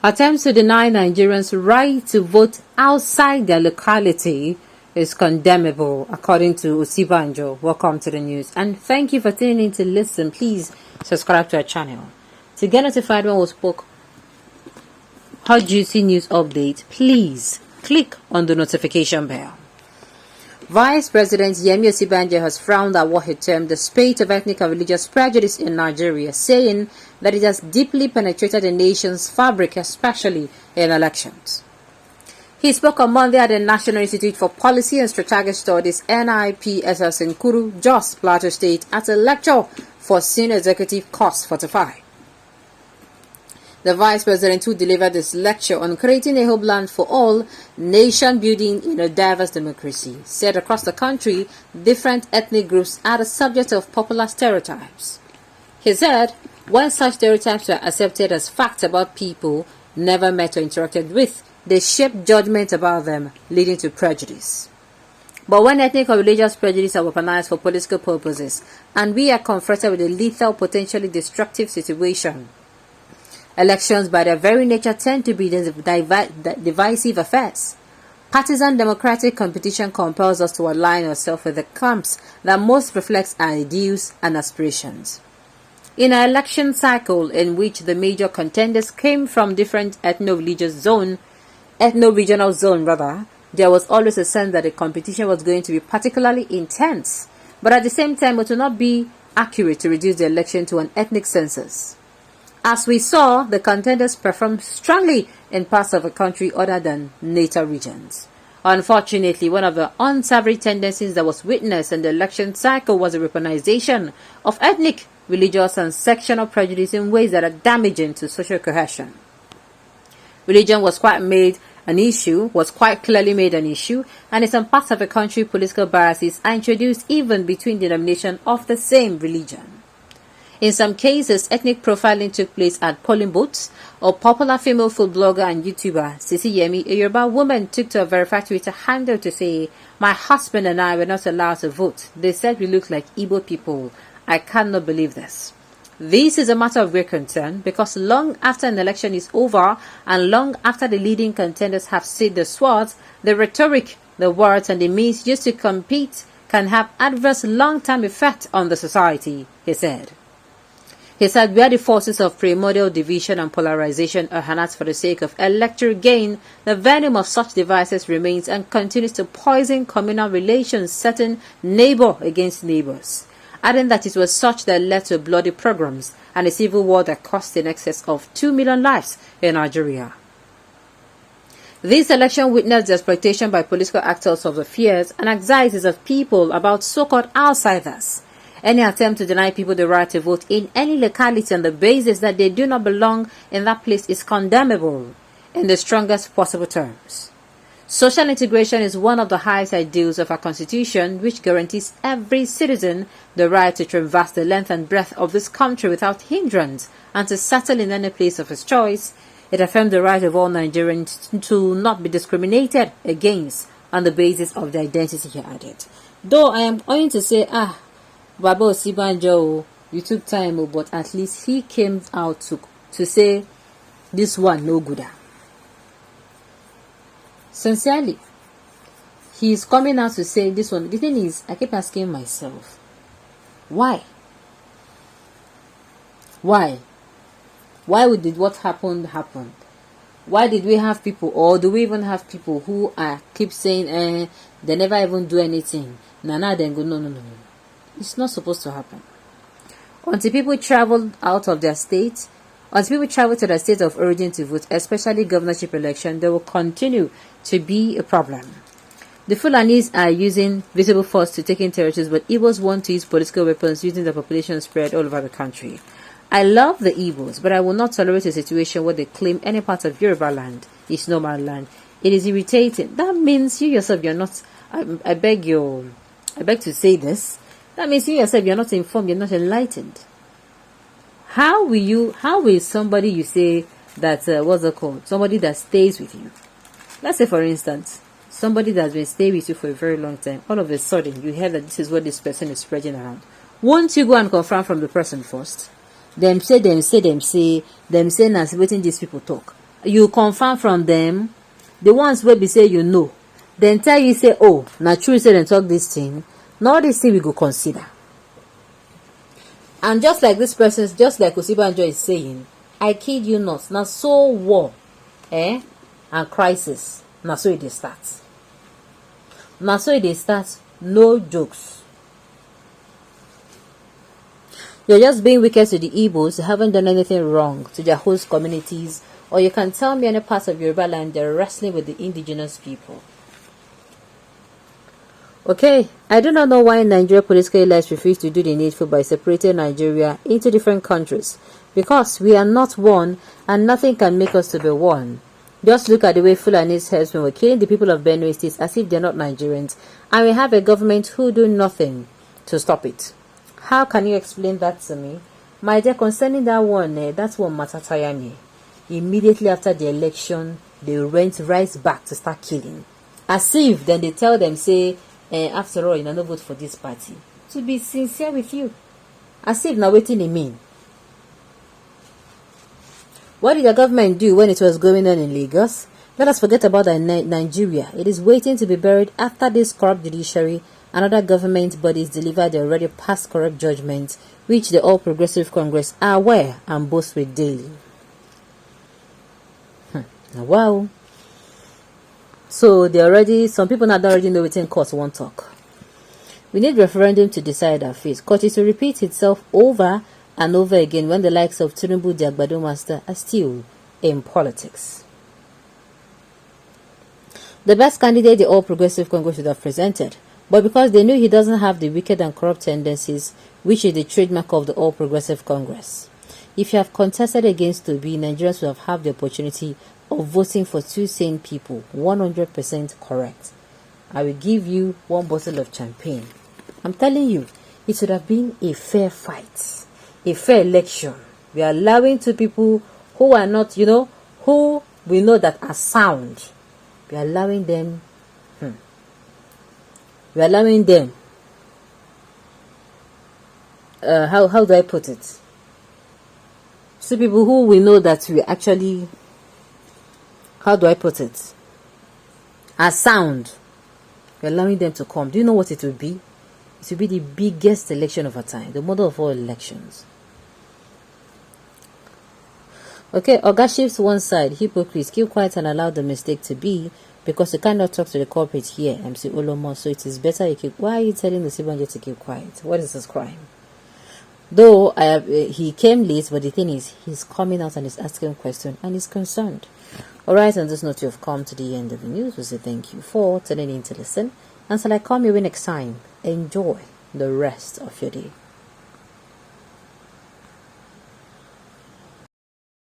Attempts to deny Nigerians right to vote outside their locality is condemnable, according to Osinbajo. Welcome to the news, and thank you for tuning in to listen. Please subscribe to our channel to get notified when we spoke hot juicy news update. Please click on the notification bell. Vice President Yemi Osinbajo has frowned at what he termed the spate of ethnic and religious prejudice in Nigeria, saying that it has deeply penetrated the nation's fabric, especially in elections. He spoke on Monday at the National Institute for Policy and Strategic Studies (NIPSS) in Kuru, Jos, Plateau State, at a lecture for Senior Executive Course 45. The Vice President, who delivered this lecture on creating a homeland for all, nation building in a diverse democracy, said across the country, different ethnic groups are the subject of popular stereotypes. He said, when such stereotypes are accepted as facts about people never met or interacted with, they shape judgment about them, leading to prejudice. But when ethnic or religious prejudice are weaponized for political purposes, and we are confronted with a lethal, potentially destructive situation, elections by their very nature tend to be divisive affairs. Partisan democratic competition compels us to align ourselves with the camps that most reflects our ideals and aspirations. In an election cycle in which the major contenders came from different ethno-regional zone, there was always a sense that the competition was going to be particularly intense. But at the same time, it would not be accurate to reduce the election to an ethnic census. As we saw, the contenders performed strongly in parts of the country other than NATO regions. Unfortunately, one of the unsavory tendencies that was witnessed in the election cycle was a weaponization of ethnic, religious, and sectional prejudice in ways that are damaging to social cohesion. Religion was quite clearly made an issue, and in some parts of the country, political biases are introduced even between denominations of the same religion. In some cases, ethnic profiling took place at polling booths, or popular female food blogger and YouTuber Sisi Yemi, a Yoruba woman, took to a verified Twitter handle to say, "My husband and I were not allowed to vote. They said we look like Igbo people. I cannot believe this." This is a matter of great concern because long after an election is over and long after the leading contenders have said the swords, the rhetoric, the words, and the means used to compete can have adverse long-term effect on the society, he said. He said, where the forces of primordial division and polarization are harnessed for the sake of electoral gain, the venom of such devices remains and continues to poison communal relations, setting neighbor against neighbors, adding that it was such that led to bloody pogroms and a civil war that cost in excess of 2 million lives in Nigeria. This election witnessed the exploitation by political actors of the fears and anxieties of people about so-called outsiders. Any attempt to deny people the right to vote in any locality on the basis that they do not belong in that place is condemnable in the strongest possible terms. Social integration is one of the highest ideals of our Constitution, which guarantees every citizen the right to traverse the length and breadth of this country without hindrance and to settle in any place of his choice. It affirms the right of all Nigerians to not be discriminated against on the basis of their identity, he added. Though I am going to say, Baba Osinbajo, you took time, but at least he came out to say this one no good. Sincerely, he is coming out to say this one. The thing is, I keep asking myself, why? Why did what happened happen? Why did we have people, or do we even have people who keep saying they never even do anything? Then go no. It's not supposed to happen. Until people travel out of their state, until people travel to their state of origin to vote, especially governorship election, there will continue to be a problem. The Fulanis are using visible force to take in territories, but Igbos want to use political weapons using the population spread all over the country. I love the Igbos, but I will not tolerate a situation where they claim any part of Yoruba land is no man's land. It is irritating. That means you yourself, you're not, I beg to say this, that means you yourself, you're not informed, you're not enlightened. How will somebody you say that, what's it called? Somebody that stays with you. Let's say, for instance, somebody that's been staying with you for a very long time, all of a sudden, you hear that this is what this person is spreading around. Won't you go and confirm from the person first? Them say, now waiting these people talk. you confirm from them, the ones wey be say you know, then tell you say, oh, na true say dem talk this thing, na all this thing we go consider. And just like this person, just like Osinbajo is saying, I kid you not, na so war and crisis, na so it dey start. Na so it dey start, no jokes. You're just being wicked to the Igbos. You haven't done anything wrong to their host communities. Or you can tell me any parts of Yoruba land they're wrestling with the indigenous people. Okay, I do not know why Nigeria political elites refuse to do the needful by separating Nigeria into different countries. Because we are not one and nothing can make us to be one. Just look at the way Fulani's herdsmen were killing the people of Benue State as if they're not Nigerians. And we have a government who do nothing to stop it. How can you explain that to me? My dear, concerning that one, that's one matter me. Immediately after the election, they went right back to start killing. As if then they tell them, say, after all, you no vote for this party. To be sincere with you. As if now waiting in mean. What did the government do when it was going on in Lagos? Let us forget about Nigeria. It is waiting to be buried after this corrupt judiciary and other government bodies deliver the already past corrupt judgments, which the All Progressive Congress are aware and boast with daily. Wow. So some people now don't already know within court won't talk. We need referendum to decide our fate. Court is to repeat itself over and over again when the likes of Tinubu, the Agbado Master, are still in politics. The best candidate the All Progressive Congress should have presented, but because they knew he doesn't have the wicked and corrupt tendencies, which is the trademark of the All Progressive Congress. If you have contested against Toby, Nigerians will have the opportunity of voting for two sane people, 100% correct. I will give you one bottle of champagne. I'm telling you, it should have been a fair fight, a fair election. We are allowing two people who are not, who we know that are sound. We are allowing them. We are allowing them. How do I put it? Two people who we know that we actually. How do I put it? Are sound. We're allowing them to come. Do you know what it will be? It will be the biggest election of our time. The mother of all elections. Okay, Oga shifts one side. Hypocrites, keep quiet and allow the mistake to be. Because you cannot talk to the corporate here, MC Olomo. So it is better you keep. Why are you telling the Osinbajo to keep quiet? What is this crime? Though he came late, but the thing is, he's coming out and is asking questions and is concerned. Alright, on this note, you have come to the end of the news. We say thank you for tuning in to listen. Until I come your way next time, enjoy the rest of your day.